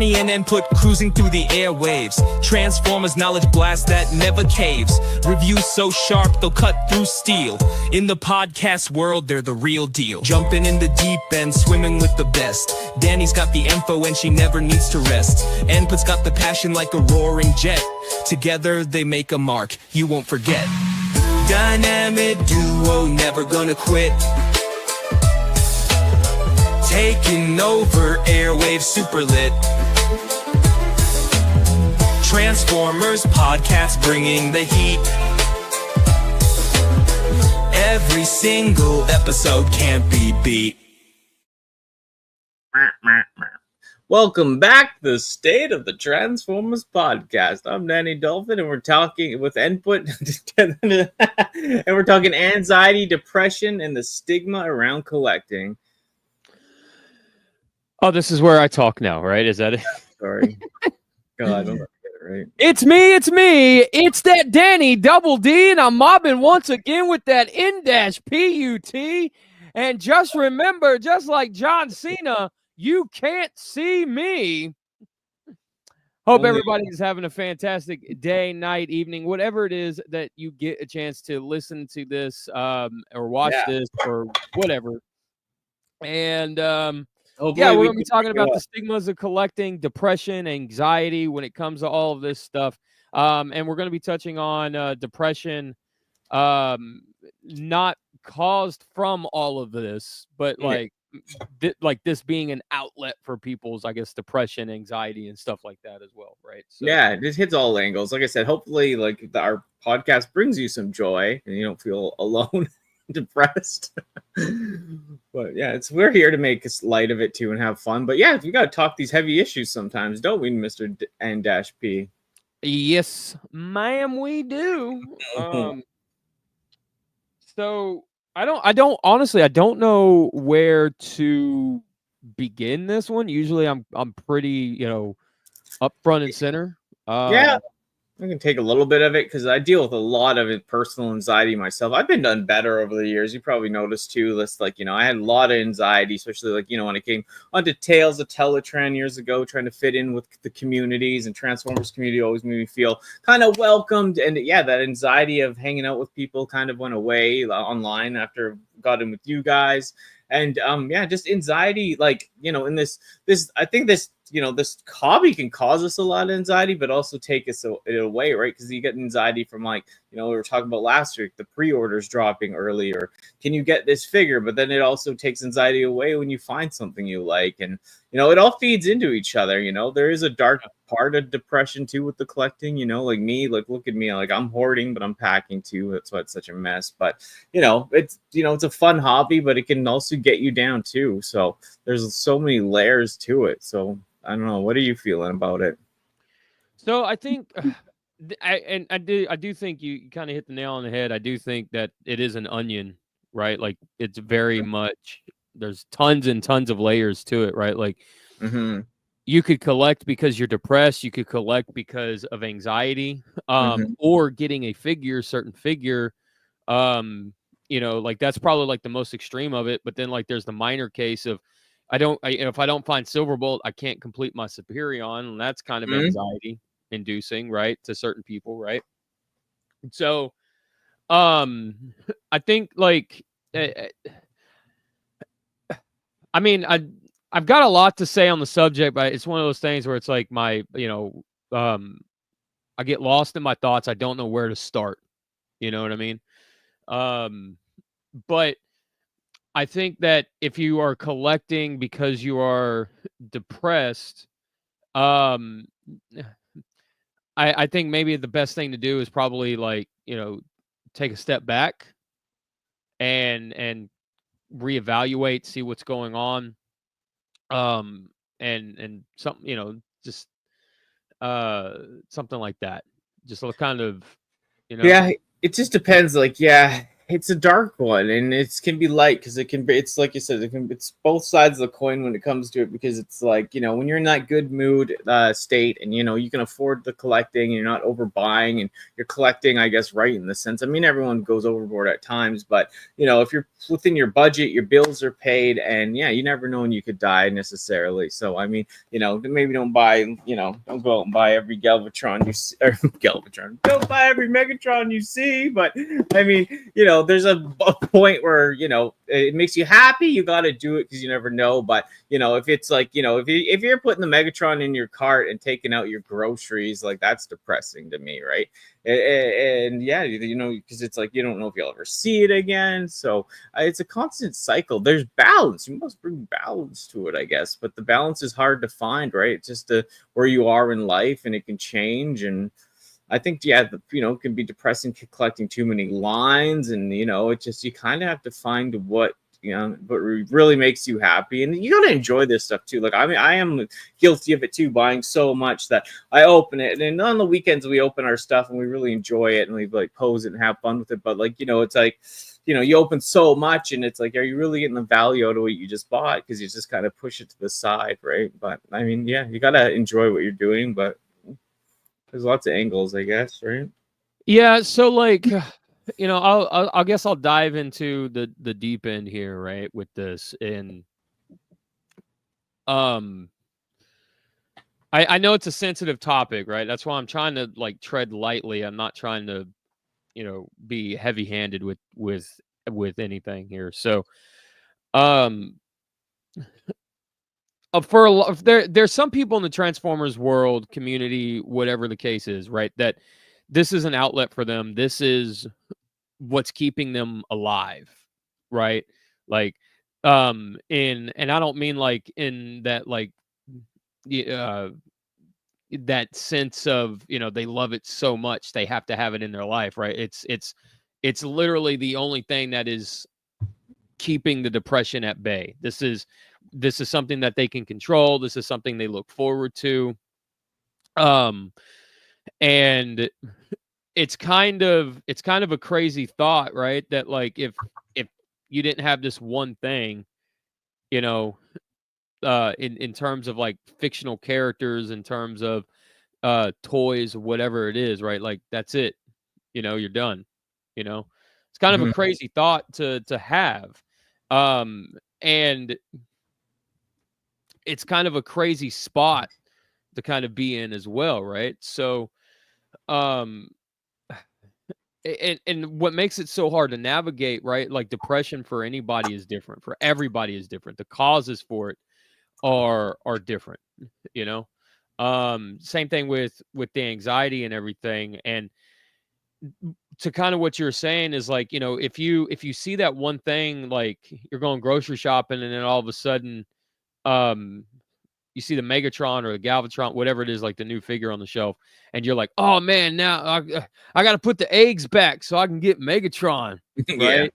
Money and input cruising through the airwaves. Transformers knowledge blast that never caves. Reviews so sharp they'll cut through steel. In the podcast world, they're the real deal. Jumping in the deep end, swimming with the best. Danny's got the info and she never needs to rest. Input's got the passion like a roaring jet. Together they make a mark you won't forget. Dynamic duo, never gonna quit. Taking over airwaves, super lit. Transformers podcast bringing the heat. Every single episode can't be beat. Welcome back to the State of the Transformers podcast. I'm Danni Dolphin, and we're talking with input, and we're talking anxiety, depression, and the stigma around collecting. Oh, this is where I talk now, right? Is that it? Sorry. God, I don't get it right. It's me. It's that Danny Double D, and I'm mobbing once again with that N-PUT. And just remember, just like John Cena, you can't see me. Hope everybody's having a fantastic day, night, evening, whatever it is that you get a chance to listen to this or watch this or whatever. And we're going to be talking about the stigmas of collecting, depression, anxiety when it comes to all of this stuff. And we're going to be touching on depression, not caused from all of this, but like this being an outlet for people's, I guess, depression, anxiety, and stuff like that as well, right? So, yeah, it hits all angles. Like I said, hopefully, our podcast brings you some joy and you don't feel alone, depressed. But yeah, we're here to make light of it too and have fun. But yeah, we got to talk these heavy issues sometimes, don't we, Mr. N-P? Yes, ma'am, we do. So I don't know where to begin this one. Usually I'm pretty, up front and center. Yeah, I can take a little bit of it because I deal with a lot of it, personal anxiety myself. I've been done better over the years. You probably noticed too. That's I had a lot of anxiety, especially when I came onto Tales of Teletran years ago, trying to fit in with the communities, and Transformers community always made me feel kind of welcomed. And yeah, that anxiety of hanging out with people kind of went away online after I got in with you guys. And just anxiety, in this I think this this hobby can cause us a lot of anxiety, but also take it away, right? Because you get anxiety from we were talking about last week, the pre-orders dropping earlier. Can you get this figure? But then it also takes anxiety away when you find something you like, and it all feeds into each other. There is a dark part of depression too with the collecting. Like me, look at me, I'm hoarding, but I'm packing too. That's why it's such a mess. But it's it's a fun hobby, but it can also get you down too. So there's so many layers to it. So I don't know. What are you feeling about it? So I think, I do think you kind of hit the nail on the head. I do think that it is an onion, right? Like it's very much. There's tons and tons of layers to it, right? Like you could collect because you're depressed. You could collect because of anxiety, or getting a certain figure. That's probably the most extreme of it. But then there's the minor case of if I don't find Silverbolt, I can't complete my Superion, and that's kind of anxiety inducing, right, to certain people, right? So, I think I've got a lot to say on the subject, but it's one of those things where it's I get lost in my thoughts. I don't know where to start. You know what I mean? But I think that if you are collecting because you are depressed, I think maybe the best thing to do is probably take a step back and reevaluate, see what's going on, and something just something like that. Just kind of Yeah, it just depends. It's a dark one, and it can be light because it can be. It's like you said, it's both sides of the coin when it comes to it, because it's like, when you're in that good mood state, and you can afford the collecting, and you're not overbuying, and you're collecting, I guess, right, in the sense. I mean, everyone goes overboard at times, but if you're within your budget, your bills are paid, and you never know when you could die necessarily. So I mean, maybe don't buy, don't go out and buy every Galvatron you see, or Galvatron, don't buy every Megatron you see, but I mean, there's a point where it makes you happy, you got to do it because you never know. But if it's like, if you're putting the Megatron in your cart and taking out your groceries, like, that's depressing to me, right? And yeah, because it's like you don't know if you'll ever see it again. So it's a constant cycle. There's balance. You must bring balance to it, I guess, but the balance is hard to find, right? It's just where you are in life, and it can change. And I think, it can be depressing collecting too many lines, and it just, you kind of have to find what really makes you happy, and you got to enjoy this stuff too. Like, I mean, I am guilty of it too, buying so much that I open it, and on the weekends we open our stuff and we really enjoy it, and we like pose it and have fun with it. But like, it's like, you open so much, and it's like, are you really getting the value out of what you just bought? Because you just kind of push it to the side, right? But I mean, yeah, you got to enjoy what you're doing, but there's lots of angles, I guess, right? Yeah, so like, I guess I'll dive into the deep end here, right, with this. And I know it's a sensitive topic, right? That's why I'm trying to like tread lightly. I'm not trying to, be heavy-handed with anything here. So, there's some people in the Transformers world, community, whatever the case is, right, that this is an outlet for them. This is what's keeping them alive, right? Like, and I don't mean like in that, like, that sense of, they love it so much they have to have it in their life, right? It's literally the only thing that is keeping the depression at bay. This is something that they can control. This is something they look forward to. And it's kind of a crazy thought, right? That like, if you didn't have this one thing, in terms of like fictional characters, in terms of toys, whatever it is, right? Like, that's it. You're done. It's kind of a crazy thought to have. And it's kind of a crazy spot to kind of be in as well, right? So, and what makes it so hard to navigate, right? Like, depression for anybody is different. For everybody is different. The causes for it are different, Same thing with the anxiety and everything. And to kind of what you're saying is like, if you see that one thing, like you're going grocery shopping, and then all of a sudden, you see the Megatron or the Galvatron, whatever it is, like the new figure on the shelf, and you're like, oh man, now I got to put the eggs back so I can get Megatron, right?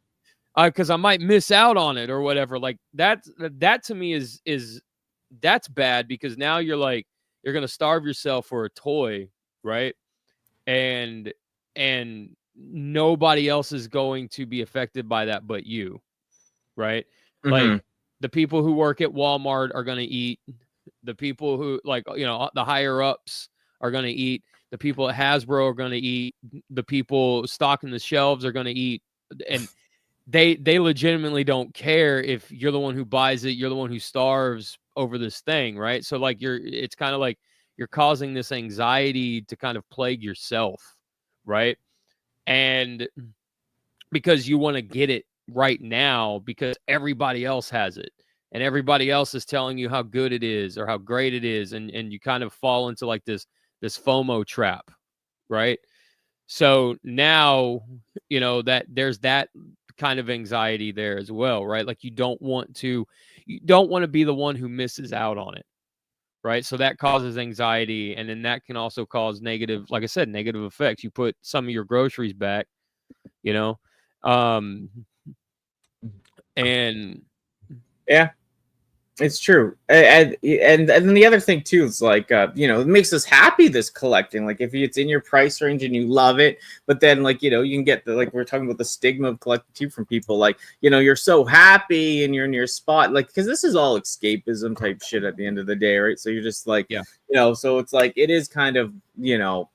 Because I might miss out on it or whatever. Like, that to me is that's bad, because now you're like, you're gonna starve yourself for a toy, right? And nobody else is going to be affected by that but you, right? Like, the people who work at Walmart are going to eat. The people who, like, the higher ups are going to eat. The people at Hasbro are going to eat. The people stocking the shelves are going to eat. And they legitimately don't care if you're the one who buys it. You're the one who starves over this thing, right? So like, it's kind of like you're causing this anxiety to kind of plague yourself, right? And because you want to get it right now, because everybody else has it, and everybody else is telling you how good it is or how great it is, and you kind of fall into like this FOMO trap, right? So now, that there's that kind of anxiety there as well, right? Like, you don't want to be the one who misses out on it, right? So that causes anxiety, and then that can also cause negative, like I said, negative effects. You put some of your groceries back, and Yeah. It's true, and then the other thing too is like you know, it makes us happy, this collecting. Like if it's in your price range and you love it, but then like, you know, you can get the, like we're talking about the stigma of collecting too from people, like, you know, you're so happy and you're in your spot, like, because this is all escapism type shit at the end of the day, right? So you're just like, Yeah. you know, so it's like it is kind of, you know,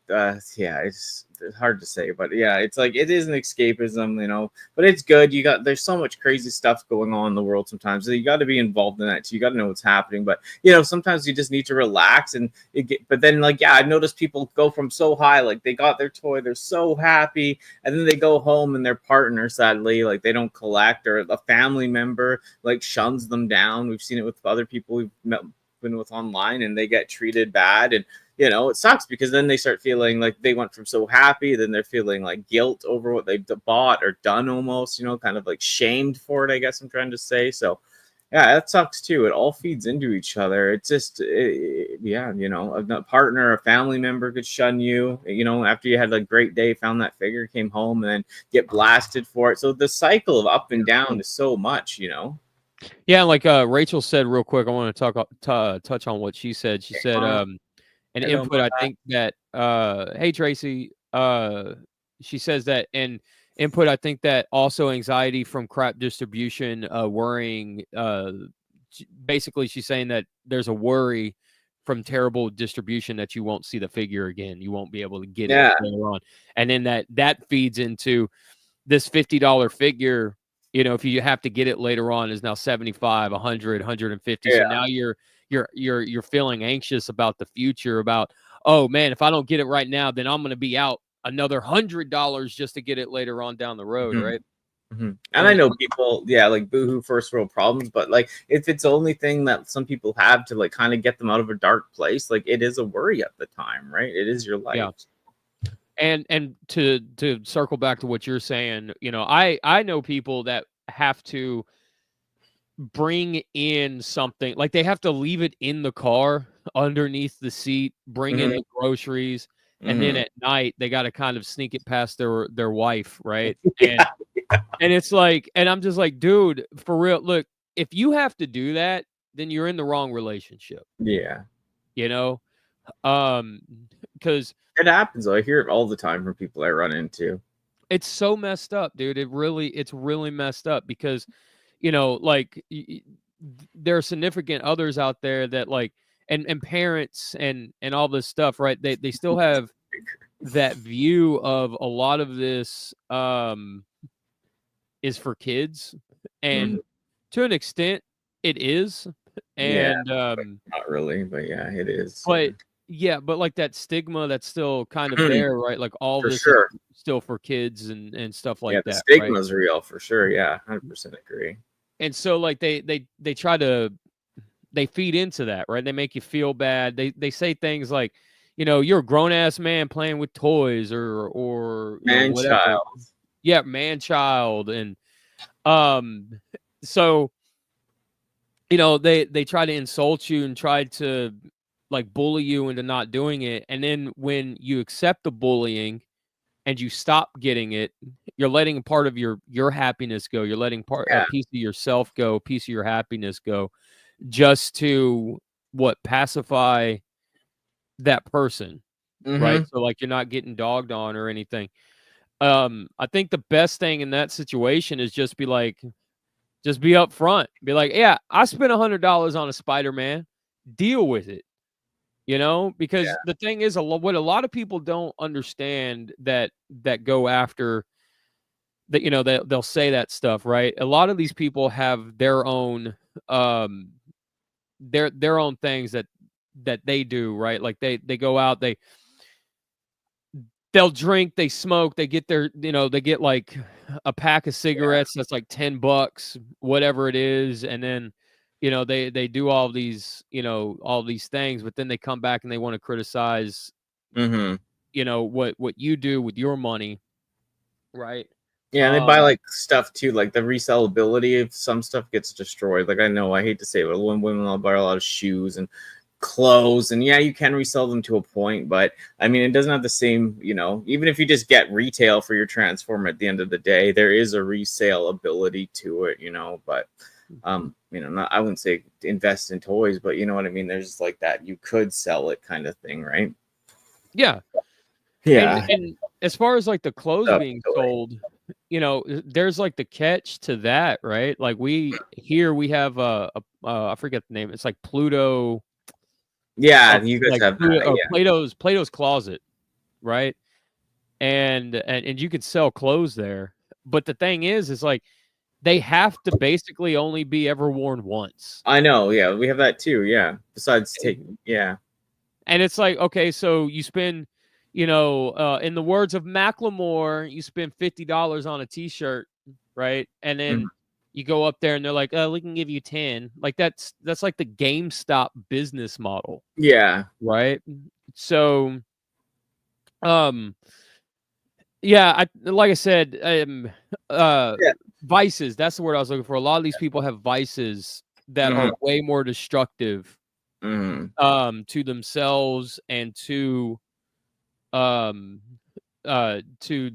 yeah, it's hard to say, but yeah, it's like it is an escapism, you know, but it's good. There's so much crazy stuff going on in the world sometimes, so you got to be involved in that too. You got to know what's happening, but you know, sometimes you just need to relax but then like, yeah, I've noticed people go from so high, like they got their toy, they're so happy, and then they go home and their partner, sadly, like they don't collect, or a family member like shuns them down. We've seen it with other people we've been with online, and they get treated bad, and you know, it sucks because then they start feeling like they went from so happy, then they're feeling like guilt over what they've bought or done, almost, you know, kind of like shamed for it, I guess I'm trying to say. So yeah, that sucks too. It all feeds into each other. It's just, yeah, you know, a partner, a family member could shun you, you know, after you had a great day, found that figure, came home, and then get blasted for it. So the cycle of up and down is so much, you know. Yeah, like Rachel said real quick, I want to touch on what she said. She said an Hello, input, I Mama. think that hey Tracy, she says that an input, I think that also anxiety from crap distribution, worrying, basically she's saying that there's a worry from terrible distribution that you won't see the figure again, you won't be able to get it later on, and then that feeds into this $50 figure, you know, if you have to get it later on, is now 75, 100, 150. So now you're feeling anxious about the future, about, oh man, if I don't get it right now, then I'm going to be out another $100 just to get it later on down the road, right? And I know people, yeah, like boohoo first world problems, but like if it's the only thing that some people have to like kind of get them out of a dark place, like it is a worry at the time, right? It is your life. Yeah. And to circle back to what you're saying, you know, I know people that have to bring in something, like they have to leave it in the car underneath the seat, bring in the groceries, and then at night they got to kind of sneak it past their wife, right? And it's like, and I'm just like, dude, for real, look, if you have to do that, then you're in the wrong relationship. Yeah. You know? Because it happens. I hear it all the time from people I run into. It's so messed up, dude. It's really messed up because, you know, like there are significant others out there that like, and parents and all this stuff, right? They still have that view of a lot of this is for kids, and to an extent it is, and not really, but yeah, it is. But yeah, but like that stigma that's still kind of there, right? Like all for this sure. is still for kids and stuff like yeah, that. the stigma's right? real for sure. Yeah, 100% agree. And so like they try to, they feed into that, right? They make you feel bad. They say things like, you know, you're a grown ass man playing with toys or man child. Yeah, man child. And so, you know, they try to insult you and try to like bully you into not doing it. And then when you accept the bullying and you stop getting it, you're letting a part of your happiness go. You're letting a piece of yourself go, a piece of your happiness go, just to pacify that person, right? So like you're not getting dogged on or anything. I think the best thing in that situation is just be upfront. Be like, yeah, I spent $100 on a Spider-Man. Deal with it. You know, because the thing is, what a lot of people don't understand that go after that, you know, they'll say that stuff, right? A lot of these people have their own their own things that they do, right? Like they go out, they'll drink, they smoke, they get their, you know, they get like a pack of cigarettes that's like $10, whatever it is, and then, you know, they do all these, you know, all these things, but then they come back and they want to criticize, you know, what you do with your money, right? Yeah, and they buy like stuff too, like the resellability of some stuff gets destroyed. Like I know, I hate to say it, but when women will buy a lot of shoes and clothes, and yeah, you can resell them to a point, but I mean, it doesn't have the same, you know, even if you just get retail for your Transformer, at the end of the day, there is a resale ability to it, you know, but I wouldn't say invest in toys, but you know what I mean? There's like that you could sell it kind of thing, right? Yeah. Yeah. And as far as like the clothes being sold, there's like the catch to that, right? Like we have I forget the name. It's like Pluto. Yeah, you guys like have Pluto, that. Yeah. Plato's Closet, right? And you could sell clothes there. But the thing is like they have to basically only be ever worn once. I know. Yeah, we have that too. Yeah. Besides taking, yeah. And it's like, okay, so you spend, in the words of Macklemore, you spend $50 on a T-shirt, right? And then you go up there and they're like, oh, we can give you 10. Like that's like the GameStop business model. Yeah. Right. So, yeah, like I said, Yeah. vices. That's the word I was looking for. A lot of these people have vices that are way more destructive to themselves and to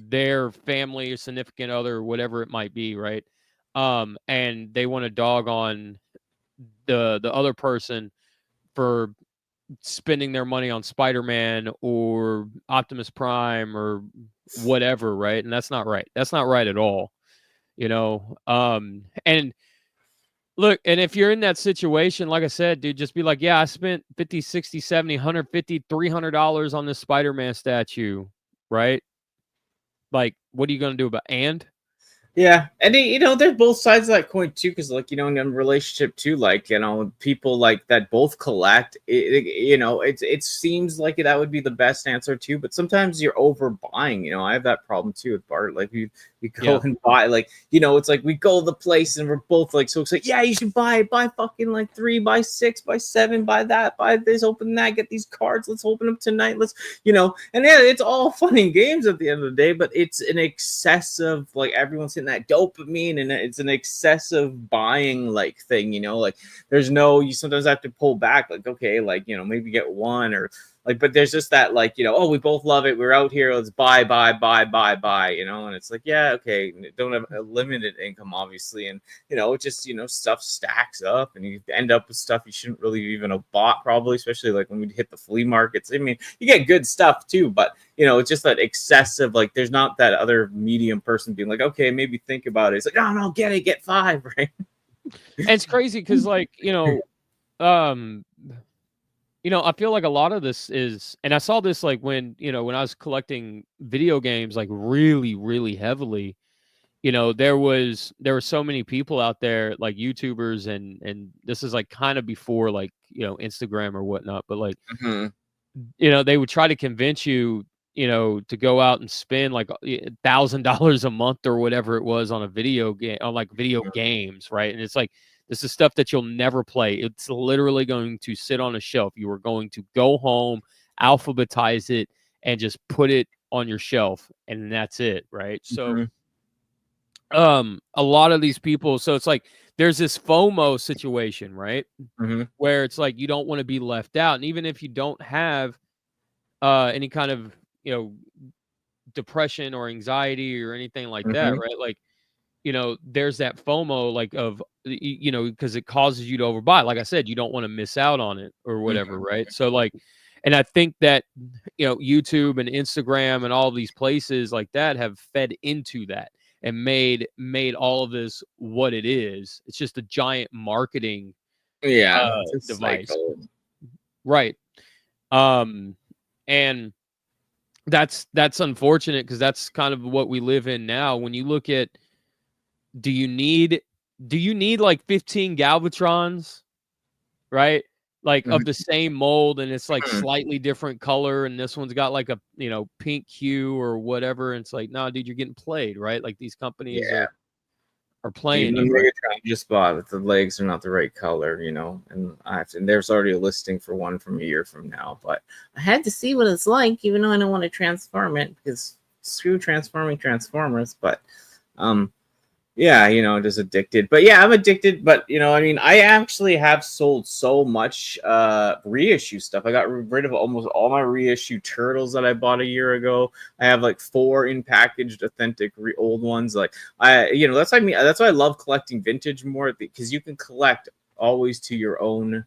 their family or significant other, whatever it might be, right? And they want to dog on the other person for spending their money on Spider-Man or Optimus Prime or whatever, right? And that's not right. That's not right at all. And look, and if you're in that situation, like I said, dude, just be like, yeah, I spent 50, 60, 70, 150, $300 on this Spider-Man statue, right? Like, what are you going to do about Yeah, and there's both sides of that coin too, because like in a relationship too, like people like that both collect. It seems like that would be the best answer too, but sometimes you're overbuying. I have that problem too with Bart. Like we go and buy, like it's like we go to the place and we're both like so excited. Yeah, you should buy fucking like 3, buy 6, buy 7, buy that, buy this, open that, get these cards. Let's open them tonight. Let's and yeah, it's all fun and games at the end of the day, but it's an excessive, like everyone's hitting that dopamine and it's an excessive buying like thing. Like there's you sometimes have to pull back, like okay, like maybe get one or like, but there's just that like oh, we both love it, we're out here, let's buy, and it's like, yeah, okay, don't have a limited income obviously, and it just stuff stacks up and you end up with stuff you shouldn't really even have bought, probably, especially like when we hit the flea markets. I mean, you get good stuff too, but it's just that excessive, like there's not that other medium person being like, okay, maybe think about it. It's like, no, get 5, right? And it's crazy because like I feel like a lot of this is, and I saw this like when I was collecting video games like really, really heavily, there were so many people out there like YouTubers and this is like kind of before like, Instagram or whatnot, but like, they would try to convince you, to go out and spend like $1,000 a month or whatever it was on a video game, on like video games. Right. And it's like, this is stuff that you'll never play. It's literally going to sit on a shelf. You are going to go home, alphabetize it, and just put it on your shelf, and that's it, right? So, a lot of these people. So it's like there's this FOMO situation, right? Where it's like you don't want to be left out, and even if you don't have any kind of depression or anxiety or anything like that, right? Like there's that FOMO, like of, because it causes you to overbuy. Like I said, you don't want to miss out on it or whatever, right? So like, and I think that, YouTube and Instagram and all of these places like that have fed into that and made all of this what it is. It's just a giant marketing device. Right. And that's unfortunate because that's kind of what we live in now. When you look at, do you need like 15 Galvatrons, right? Like of the same mold, and it's like slightly different color, and this one's got like a pink hue or whatever. And it's like, no, dude, you're getting played, right? Like these companies are playing. Even the Megatron you just bought, if the legs are not the right color, and there's already a listing for one from a year from now. But I had to see what it's like, even though I don't want to transform it, because screw transforming Transformers. But Yeah, just addicted. But yeah, I'm addicted. But I mean, I actually have sold so much reissue stuff. I got rid of almost all my reissue turtles that I bought a year ago. I have like 4 in packaged authentic old ones. Like that's why that's why I love collecting vintage more, because you can collect always to your own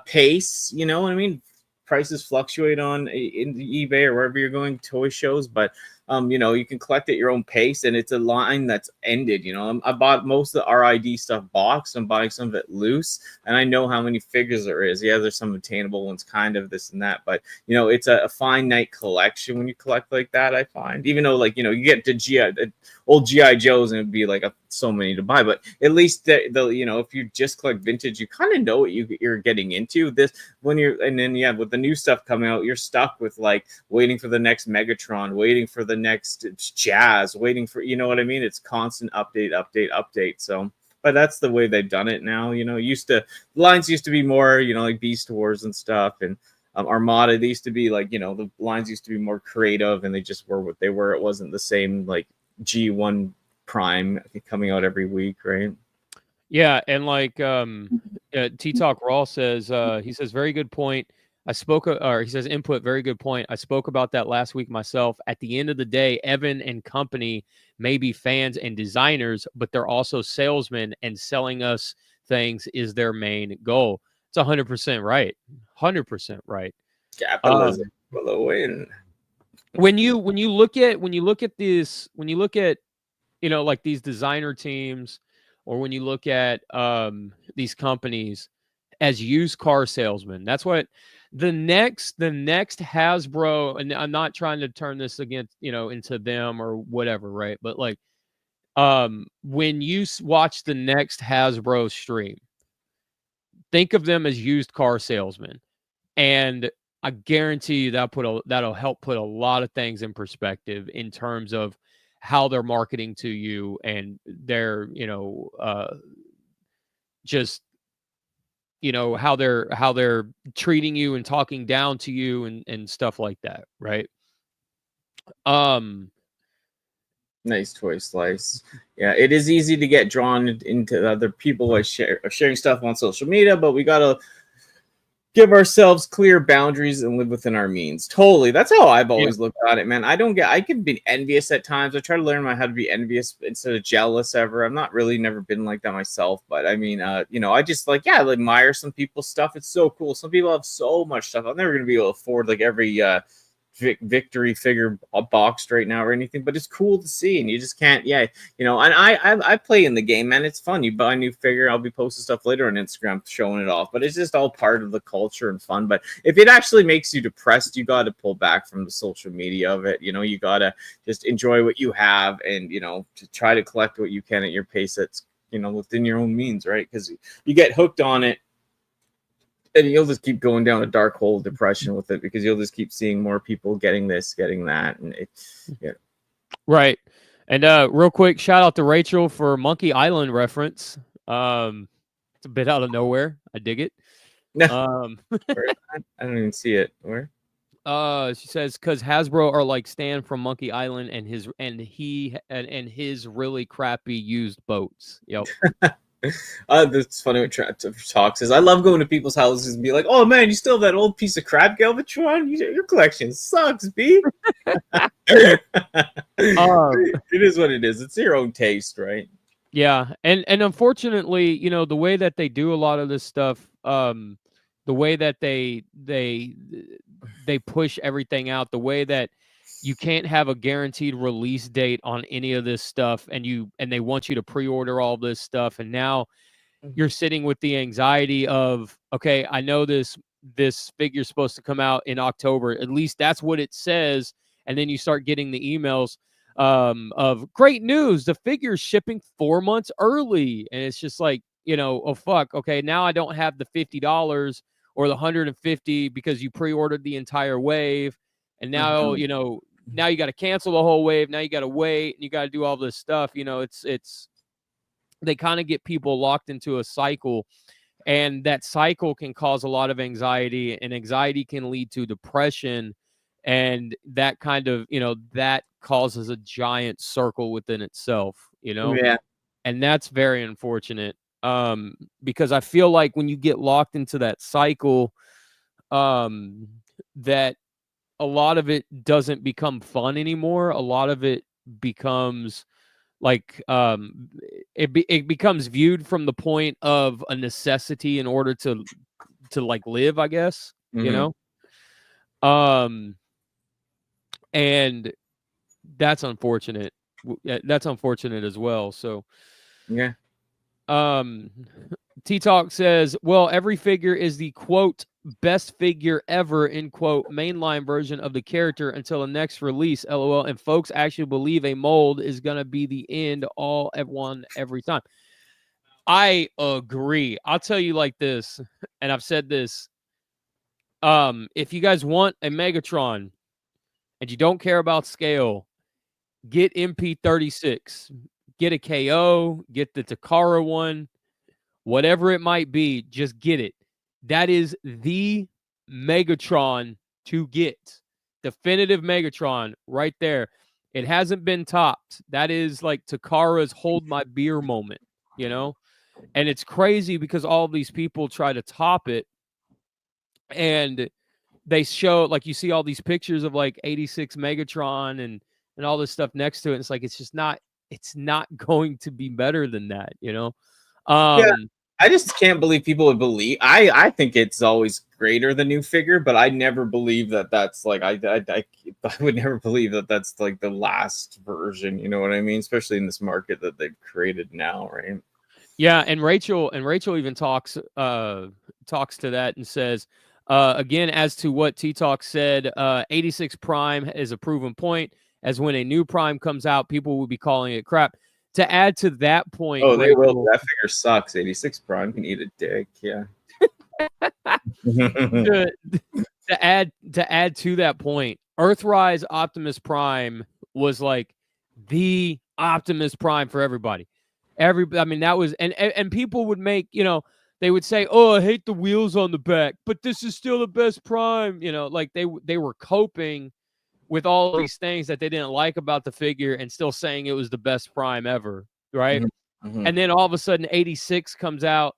pace. You know what I mean? Prices fluctuate on in eBay or wherever you're going, toy shows, but you can collect at your own pace, and it's a line that's ended. I bought most of the RID stuff boxed. I'm buying some of it loose, and I know how many figures there is. Yeah, there's some attainable ones, kind of this and that, but it's a finite collection when you collect like that. I find, even though you get the old GI Joes, and it'd be like so many to buy, but at least if you just collect vintage, you kind of know what you're getting into. This and then with the new stuff coming out, you're stuck with like waiting for the next Megatron, waiting for the next Jazz, waiting for, what I mean? It's constant update. So, but that's the way they've done it now. Lines used to be more, like Beast Wars and stuff, and Armada. They used to be like, the lines used to be more creative, and they just were what they were. It wasn't the same like G1 Prime coming out every week, right? Yeah, and like T Talk Raw says, he says, very good point. He says, input, very good point. I spoke about that last week myself. At the end of the day, Evan and company may be fans and designers, but they're also salesmen, and selling us things is their main goal. It's 100% right. 100% right. Capitalism for the win. When you look at like these designer teams, or when you look at these companies as used car salesmen, that's what the next Hasbro, and I'm not trying to turn this against, into them or whatever, right? But like, when you watch the next Hasbro stream, think of them as used car salesmen, and I guarantee you that'll help put a lot of things in perspective in terms of how they're marketing to you, and their, just, how they're treating you and talking down to you, and stuff like that, right? Nice toy slice. Yeah, it is easy to get drawn into other people by sharing stuff on social media, but we gotta give ourselves clear boundaries and live within our means. Totally. That's how I've always looked at it, man. I can be envious at times. I try to learn how to be envious instead of jealous ever. I'm not really never been like that myself, but I mean, I just I admire some people's stuff. It's so cool. Some people have so much stuff. I'm never going to be able to afford like every victory figure boxed right now or anything, but it's cool to see, and you just can't. And I play in the game, man. It's fun. You buy a new figure. I'll be posting stuff later on Instagram showing it off, but it's just all part of the culture and fun. But if it actually makes you depressed, you got to pull back from the social media of it. You got to just enjoy what you have, and to try to collect what you can at your pace that's within your own means, right? Because you get hooked on it, and you'll just keep going down a dark hole of depression with it, because you'll just keep seeing more people getting this, getting that, and right. And real quick, shout out to Rachel for Monkey Island reference. It's a bit out of nowhere. I dig it. No, I don't even see it. Where? She says, because Hasbro are like Stan from Monkey Island and his really crappy used boats. Yep. That's funny what talks is. I love going to people's houses and be like, "Oh man, you still have that old piece of crap Galvatron? Your collection sucks, B." It is what it is. It's your own taste, right? Yeah, and unfortunately, the way that they do a lot of this stuff, the way that they push everything out, the way that you can't have a guaranteed release date on any of this stuff, and they want you to pre-order all this stuff, and now you're sitting with the anxiety of, okay, I know this figure's supposed to come out in October, at least that's what it says, and then you start getting the emails of great news, the figure's shipping 4 months early, and it's just like, oh fuck, okay, now I don't have the $50 or the $150 because you pre-ordered the entire wave, and now now you got to cancel the whole wave. Now you got to wait, and you got to do all this stuff. It's they kind of get people locked into a cycle, and that cycle can cause a lot of anxiety, and anxiety can lead to depression, and that kind of that causes a giant circle within itself. Yeah. And that's very unfortunate. Because I feel like when you get locked into that cycle, that a lot of it doesn't become fun anymore. A lot of it becomes like it becomes viewed from the point of a necessity in order to like live, I guess, you know. And that's unfortunate. That's unfortunate as well. So yeah. T-Talk says, well, every figure is the, quote, best figure ever, in quote, mainline version of the character until the next release, LOL. And folks actually believe a mold is going to be the end all at one every time. I agree. I'll tell you like this, and I've said this. If you guys want a Megatron and you don't care about scale, get MP36. Get a KO, get the Takara one. Whatever it might be, just get it. That is the Megatron to get. Definitive Megatron right there. It hasn't been topped. That is like Takara's hold my beer moment, you know? And it's crazy because all of these people try to top it. And they show, like, you see all these pictures of like 86 Megatron and all this stuff next to it. It's like, it's not going to be better than that, you know? Yeah, I just can't believe people would believe. I think it's always greater the new figure, but I never believe that that's like I would never believe that that's like the last version. You know what I mean? Especially in this market that they've created now, right? Yeah, and Rachel even talks to that and says, again, as to what T-Talk said, 86 Prime is a proven point, as when a new Prime comes out, people will be calling it crap. To add to that point, oh, they Rachel, will. That figure sucks. 86 Prime can eat a dick. Yeah. to add to that point, Earthrise Optimus Prime was like the Optimus Prime for everybody. I mean, that was, and people would make, you know, they would say, "Oh, I hate the wheels on the back, but this is still the best Prime." You know, like they were coping with all these things that they didn't like about the figure and still saying it was the best Prime ever, right? And then all of a sudden 86 comes out,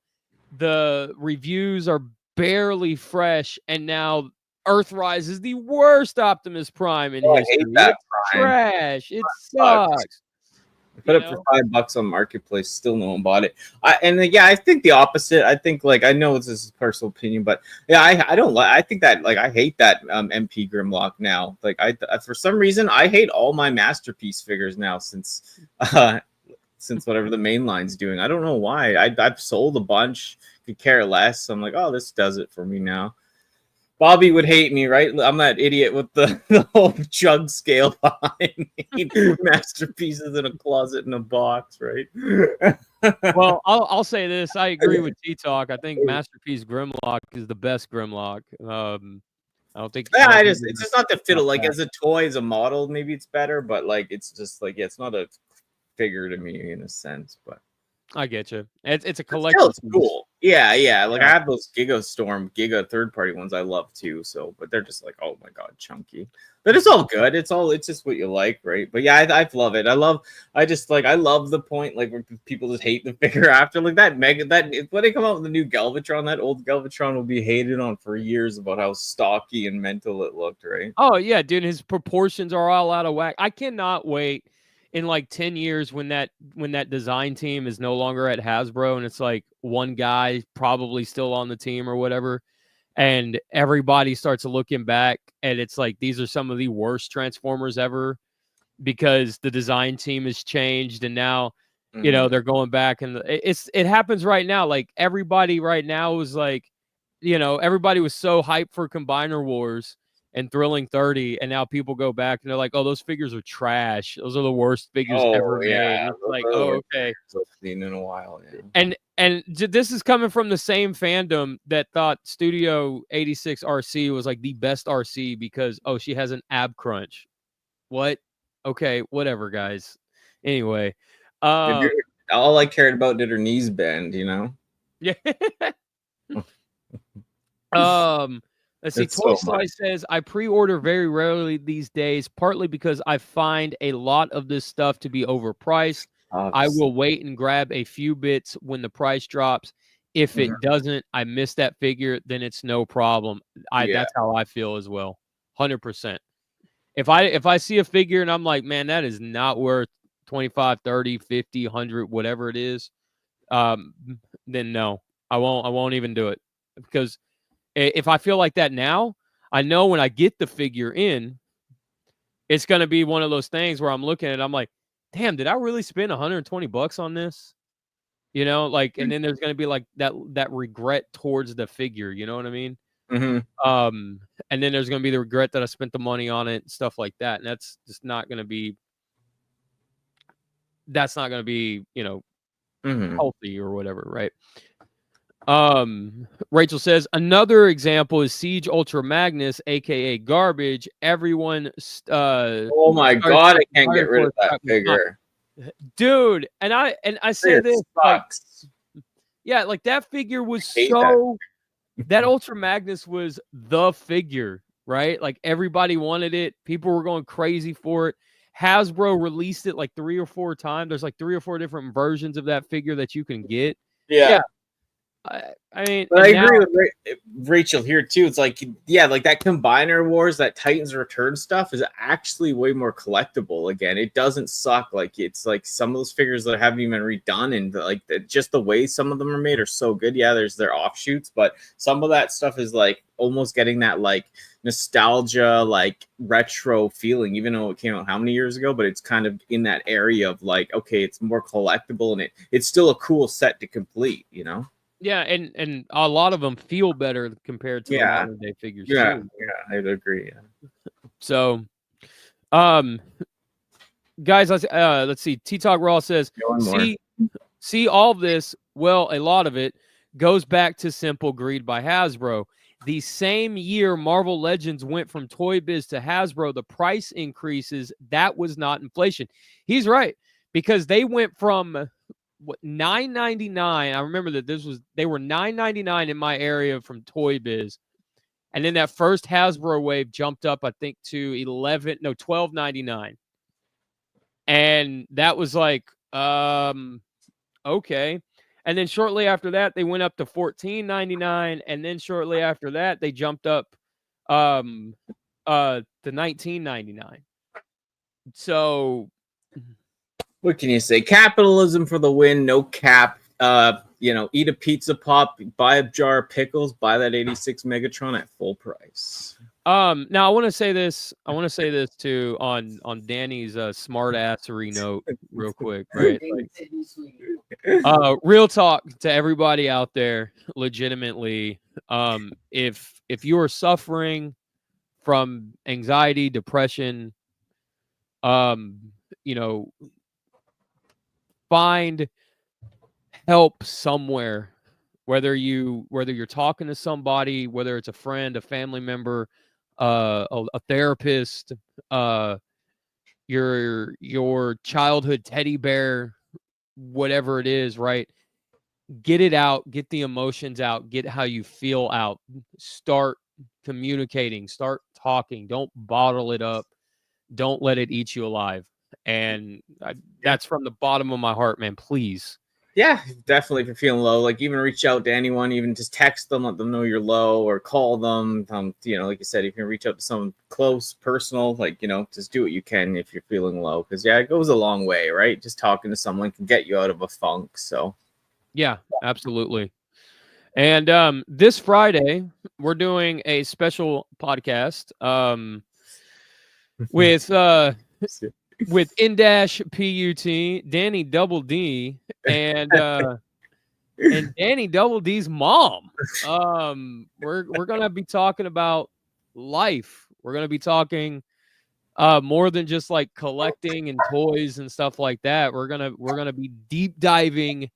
the reviews are barely fresh, and now Earthrise is the worst Optimus Prime in history. I hate that It's Prime. trash. It sucks. Put it for $5 on Marketplace, still no one bought it. I think the opposite. I think, like, I know this is personal opinion, but yeah, I don't like. I think that, like, I hate that MP Grimlock now. Like, I for some reason I hate all my Masterpiece figures now since whatever the mainline's doing. I don't know why. I've sold a bunch, could care less. I'm like, oh, this does it for me now. Bobby would hate me, right? I'm that idiot with the whole jug scale behind me. Masterpieces in a closet in a box, right? Well, I'll say this. I agree with T-Talk. I think Masterpiece Grimlock is the best Grimlock. I don't think. Yeah, it's just not the fiddle. Like, as a toy, as a model, maybe it's better, but like, it's just like, yeah, it's not a figure to me in a sense, but. I get you. It's a collection. It's cool. Yeah. Like, I have those Giga third-party ones I love too. So, but they're just like, oh my god, chunky. But it's all good. It's just what you like, right? But yeah, I love it. I love the point, like, where people just hate the figure after, like, that when they come out with the new Galvatron, that old Galvatron will be hated on for years about how stocky and mental it looked, right? Oh yeah, dude, his proportions are all out of whack. I cannot wait in like 10 years when that design team is no longer at Hasbro and it's like one guy probably still on the team or whatever, and everybody starts looking back and it's like, these are some of the worst Transformers ever because the design team has changed, and now you know they're going back, and it happens right now. Like, everybody right now is like, you know, everybody was so hyped for Combiner Wars and Thrilling 30, and now people go back and they're like, oh, those figures are trash. Those are the worst figures ever made. It's like, oh, okay. Seen in a while, yeah. And this is coming from the same fandom that thought Studio 86 RC was like the best RC because, oh, she has an ab crunch. What? Okay, whatever, guys. Anyway, all I cared about did her knees bend, you know? Yeah. Let's see. Toy Slice says, I pre-order very rarely these days, partly because I find a lot of this stuff to be overpriced. I will wait and grab a few bits when the price drops. If it doesn't, I miss that figure, then it's no problem. That's how I feel as well. 100%. If I see a figure and I'm like, man, that is not worth 25, 30, 50, 100, whatever it is, then no, I won't even do it. Because if I feel like that now, I know when I get the figure in, it's going to be one of those things where I'm looking at it, I'm like, damn, did I really spend $120 on this? You know, like, and then there's going to be like that regret towards the figure. You know what I mean? Mm-hmm. And then there's going to be the regret that I spent the money on it, and stuff like that. And that's just not going to be, you know, healthy or whatever. Right. Rachel says another example is Siege Ultra Magnus, aka garbage. Everyone, oh my god, I can't get rid of that figure, dude. And I say this, like, yeah, like that figure was so. That Ultra Magnus was the figure, right? Like everybody wanted it. People were going crazy for it. Hasbro released it like 3 or 4 times. There's like 3 or 4 different versions of that figure that you can get. Yeah. I mean, but I agree with Rachel here too. It's like, yeah, like that Combiner Wars, that Titans Return stuff is actually way more collectible. Again, it doesn't suck. Like it's like some of those figures that haven't even redone, and like just the way some of them are made are so good. Yeah, there's their offshoots, but some of that stuff is like almost getting that like nostalgia, like retro feeling, even though it came out how many years ago, but it's kind of in that area of like, okay, it's more collectible and it's still a cool set to complete, you know? Yeah, and a lot of them feel better compared to the modern day figures. Yeah, too. I would agree. Yeah. So, guys, let's see. T-Talk Raw says, see all this. Well, a lot of it goes back to simple greed by Hasbro. The same year Marvel Legends went from Toy Biz to Hasbro, the price increases, that was not inflation. He's right, because they went from $9.99. I remember that they were $9.99 in my area from Toy Biz, and then that first Hasbro wave jumped up, I think, to $12.99, and that was like, okay. And then shortly after that, they went up to $14.99, and then shortly after that, they jumped up to $19.99. So, what can you say? Capitalism for the win, no cap. You know, eat a pizza pop, buy a jar of pickles, buy that 86 Megatron at full price. Now I want to say this. I want to say this too on Danny's smart assery note, real quick, right? Like, real talk to everybody out there, legitimately. If you are suffering from anxiety, depression, you know, find help somewhere. Whether you're talking to somebody, whether it's a friend, a family member, a therapist, your childhood teddy bear, whatever it is, right? Get it out, get the emotions out, get how you feel out. Start communicating, start talking. Don't bottle it up. Don't let it eat you alive. And that's from the bottom of my heart, man. Please. Yeah, definitely. If you're feeling low, like even reach out to anyone, even just text them, let them know you're low, or call them. You know, like you said, you can reach out to someone close, personal, like, you know, just do what you can if you're feeling low. Because it goes a long way, right? Just talking to someone can get you out of a funk. So yeah, absolutely. And this Friday, we're doing a special podcast with N-PUT, Danny Double D, and Danny Double D's mom. We're gonna be talking about life. We're gonna be talking more than just like collecting and toys and stuff like that. We're gonna be deep diving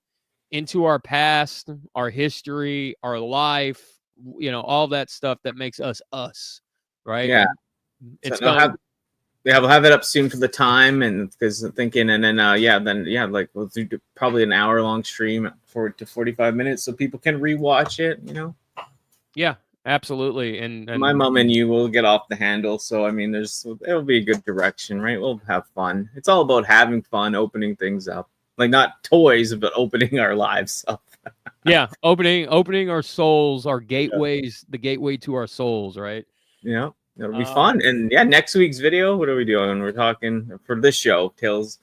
into our past, our history, our life, you know, all that stuff that makes us us, right? Yeah. It's so we'll have it up soon for the time, and because I'm thinking, and then like we'll do probably an hour-long stream for 45 minutes, so people can rewatch it. You know. Yeah, absolutely. And my mom and you will get off the handle, so I mean, it'll be a good direction, right? We'll have fun. It's all about having fun, opening things up. like not toys, but opening our lives up. Yeah, opening our souls, our gateways, the gateway to our souls, right? Yeah, it'll be fun. And yeah, next week's video, what are we doing? We're talking for this show, Tales.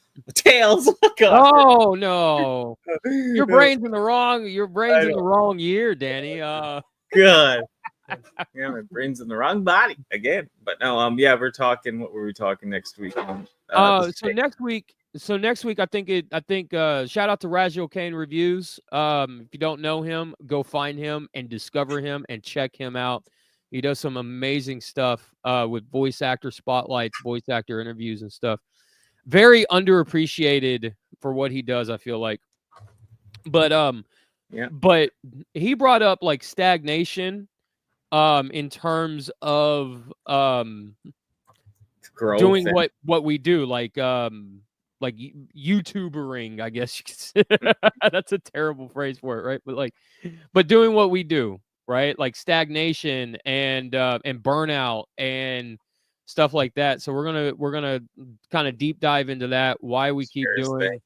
Oh no, your brain's in the wrong year, Danny. Good. Yeah, my brain's in the wrong body again. But no, yeah, we're talking. What were we talking next week? So next week, I think shout out to Rajil Kane Reviews. If you don't know him, go find him and discover him and check him out. He does some amazing stuff with voice actor spotlights, voice actor interviews and stuff. Very underappreciated for what he does, I feel like. But yeah. But he brought up like stagnation in terms of growth doing what we do, like YouTubering, I guess you could say. That's a terrible phrase for it, right? But doing what we do, right? Like stagnation and burnout and stuff like that. So we're gonna kind of deep dive into that. Why we keep doing.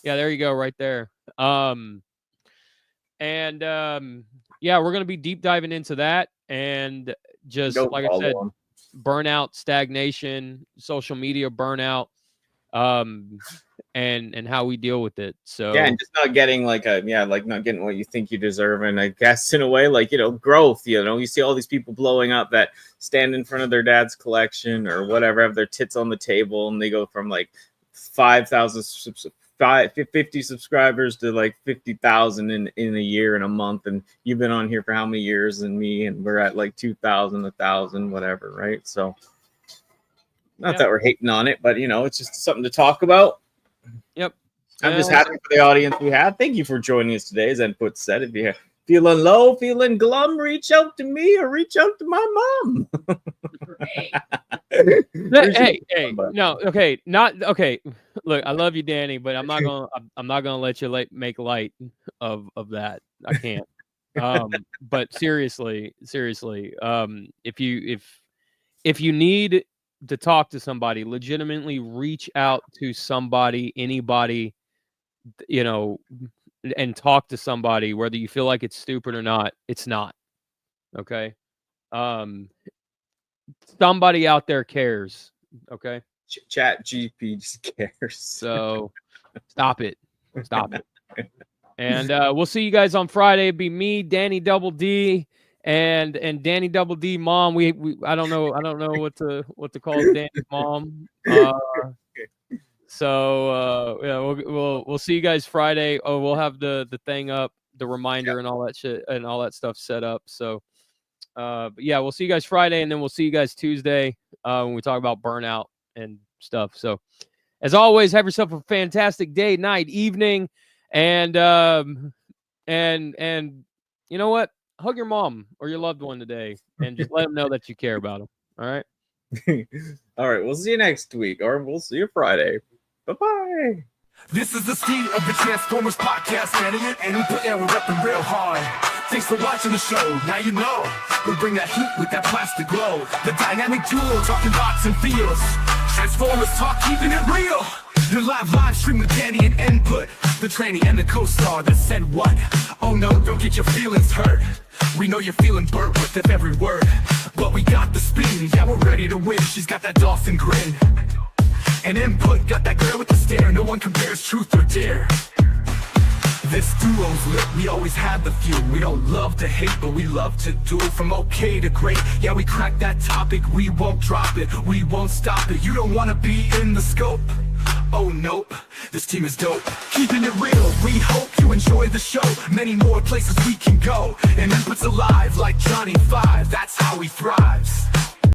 Yeah, there you go, right there. Yeah, we're gonna be deep diving into that and just like I said, burnout, stagnation, social media burnout, and how we deal with it. So yeah, and just not getting not getting what you think you deserve, and I guess in a way, like, growth. You see all these people blowing up that stand in front of their dad's collection or whatever, have their tits on the table, and they go from like 50 subscribers to like 50,000 in a year, in a month. And you've been on here for how many years? And me, and we're at like 2,000, 1,000, whatever, right? So not that we're hating on it, but it's just something to talk about. Yep. I'm just happy for the audience we have. Thank you for joining us today. As Input said, if you're feeling low, feeling glum, reach out to me or reach out to my mom. Look, I love you, Danny, but I'm not gonna let you make light of that. I can't. But seriously, if you need to talk to somebody, legitimately reach out to somebody, anybody, and talk to somebody, whether you feel like it's stupid or not. It's not. Okay. Somebody out there cares. Okay. Chat GP just cares. So stop it. And we'll see you guys on Friday. It'll be me, Danny Double D, and Danny Double D mom. We I don't know what to call Danny's mom. So yeah, we'll see you guys Friday. Oh, we'll have the thing up, the reminder and all that shit and all that stuff set up. So but yeah, we'll see you guys Friday, and then we'll see you guys Tuesday when we talk about burnout and stuff. So as always, have yourself a fantastic day, night, evening, and you know what? Hug your mom or your loved one today and just let them know that you care about them. All right. All right. We'll see you next week, or we'll see you Friday. Bye-bye. This is the State of the Transformers podcast, and we put we're repping real hard. Thanks for watching the show. Now you know we bring that heat with that plastic glow. The dynamic duo talking bots and feels. Transformers talk, keeping it real. The live stream with Danny and Input, the trainee and the co-star that said what? Oh no, don't get your feelings hurt. We know you're feeling burnt with every word, but we got the spin. Yeah, we're ready to win. She's got that dolphin grin. And Input got that girl with the stare. No one compares truth or dare. This duo's lit, we always had the few. We don't love to hate, but we love to do it. From okay to great, yeah, we crack that topic. We won't drop it, we won't stop it. You don't wanna be in the scope. Oh nope, this team is dope. Keeping it real, we hope you enjoy the show. Many more places we can go. And Input's alive like Johnny 5, that's how he thrives.